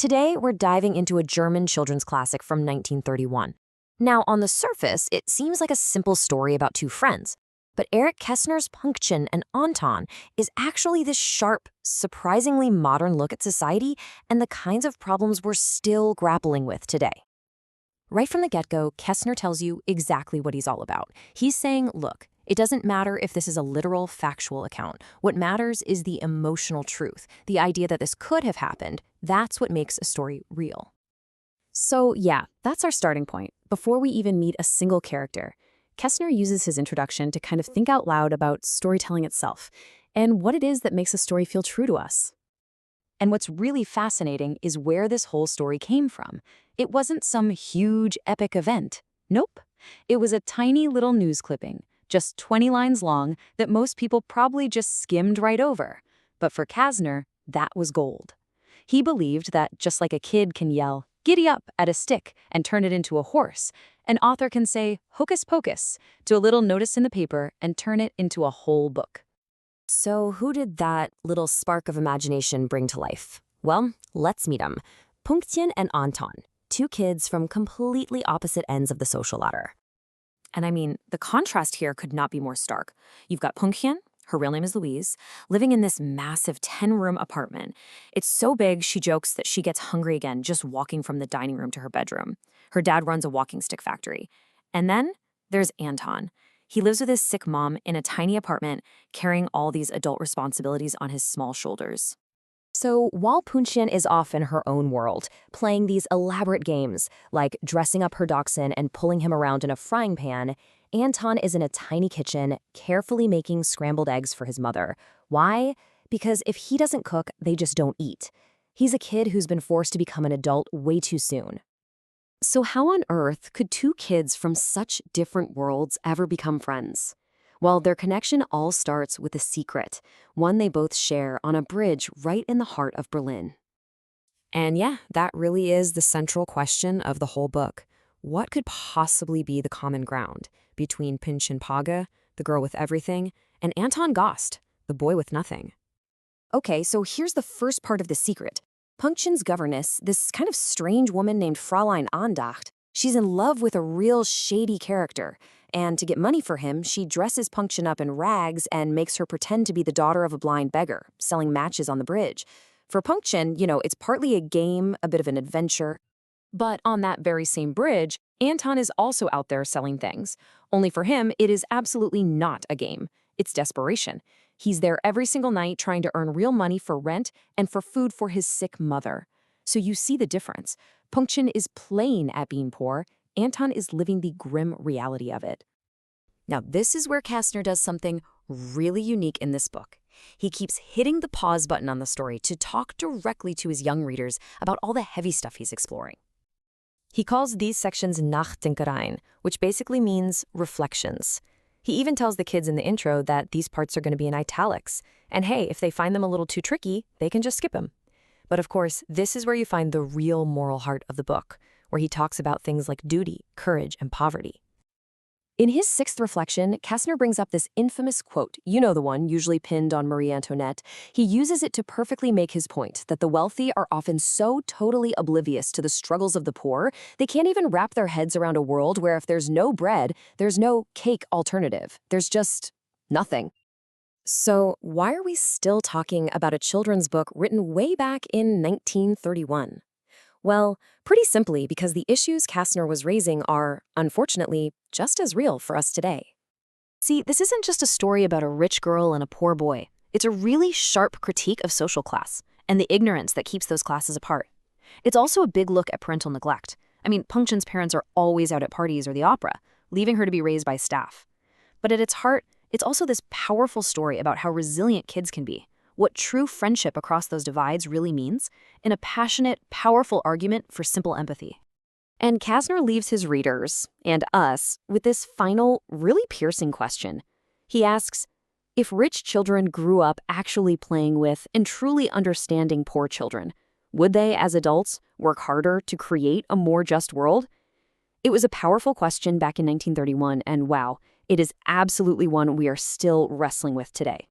Today, we're diving into a German children's classic from 1931. Now, on the surface, it seems like a simple story about two friends. But Erich Kästner's Pünktchen and Anton is actually this sharp, surprisingly modern look at society and the kinds of problems we're still grappling with today. Right from the get-go, Kästner tells you exactly what he's all about. He's saying, look, it doesn't matter if this is a literal, factual account. What matters is the emotional truth, the idea that this could have happened. That's what makes a story real. So yeah, that's our starting point. Before we even meet a single character, Kästner uses his introduction to kind of think out loud about storytelling itself and what it is that makes a story feel true to us. And what's really fascinating is where this whole story came from. It wasn't some huge, epic event. Nope. It was a tiny little news clipping, just 20 lines long, that most people probably just skimmed right over. But for Kästner, that was gold. He believed that just like a kid can yell, "Giddy up," at a stick and turn it into a horse, an author can say hocus pocus to a little notice in the paper and turn it into a whole book. So who did that little spark of imagination bring to life? Well, let's meet them. Pünktchen and Anton, two kids from completely opposite ends of the social ladder. And I mean, the contrast here could not be more stark. You've got Pünktchen, her real name is Louise, living in this massive 10-room apartment. It's so big, she jokes that she gets hungry again just walking from the dining room to her bedroom. Her dad runs a walking stick factory. And then there's Anton. He lives with his sick mom in a tiny apartment, carrying all these adult responsibilities on his small shoulders. So while Pünktchen is off in her own world, playing these elaborate games, like dressing up her dachshund and pulling him around in a frying pan, Anton is in a tiny kitchen, carefully making scrambled eggs for his mother. Why? Because if he doesn't cook, they just don't eat. He's a kid who's been forced to become an adult way too soon. So how on earth could two kids from such different worlds ever become friends? Well, their connection all starts with a secret, one they both share on a bridge right in the heart of Berlin. And yeah, that really is the central question of the whole book. What could possibly be the common ground between Pünktchen Page, the girl with everything, and Anton Gast, the boy with nothing? Okay, so here's the first part of the secret. Pünktchen's governess, this kind of strange woman named Fräulein Andacht, she's in love with a real shady character. And to get money for him, she dresses Pünktchen up in rags and makes her pretend to be the daughter of a blind beggar, selling matches on the bridge. For Pünktchen, it's partly a game, a bit of an adventure. But on that very same bridge, Anton is also out there selling things. Only for him, it is absolutely not a game. It's desperation. He's there every single night trying to earn real money for rent and for food for his sick mother. So you see the difference. Pünktchen is playing at being poor. Anton is living the grim reality of it. Now, this is where Kästner does something really unique in this book. He keeps hitting the pause button on the story to talk directly to his young readers about all the heavy stuff he's exploring. He calls these sections Nachdenkereien, which basically means reflections. He even tells the kids in the intro that these parts are going to be in italics, and hey, if they find them a little too tricky, they can just skip them. But of course, this is where you find the real moral heart of the book, where he talks about things like duty, courage, and poverty. In his sixth reflection, Kästner brings up this infamous quote, you know the one, usually pinned on Marie Antoinette. He uses it to perfectly make his point that the wealthy are often so totally oblivious to the struggles of the poor, they can't even wrap their heads around a world where if there's no bread, there's no cake alternative. There's just nothing. So why are we still talking about a children's book written way back in 1931? Well, pretty simply because the issues Kästner was raising are, unfortunately, just as real for us today. See, this isn't just a story about a rich girl and a poor boy. It's a really sharp critique of social class and the ignorance that keeps those classes apart. It's also a big look at parental neglect. I mean, Pünktchen's parents are always out at parties or the opera, leaving her to be raised by staff. But at its heart, it's also this powerful story about how resilient kids can be, what true friendship across those divides really means, in a passionate, powerful argument for simple empathy. And Kästner leaves his readers, and us, with this final, really piercing question. He asks, if rich children grew up actually playing with and truly understanding poor children, would they, as adults, work harder to create a more just world? It was a powerful question back in 1931, and wow, it is absolutely one we are still wrestling with today.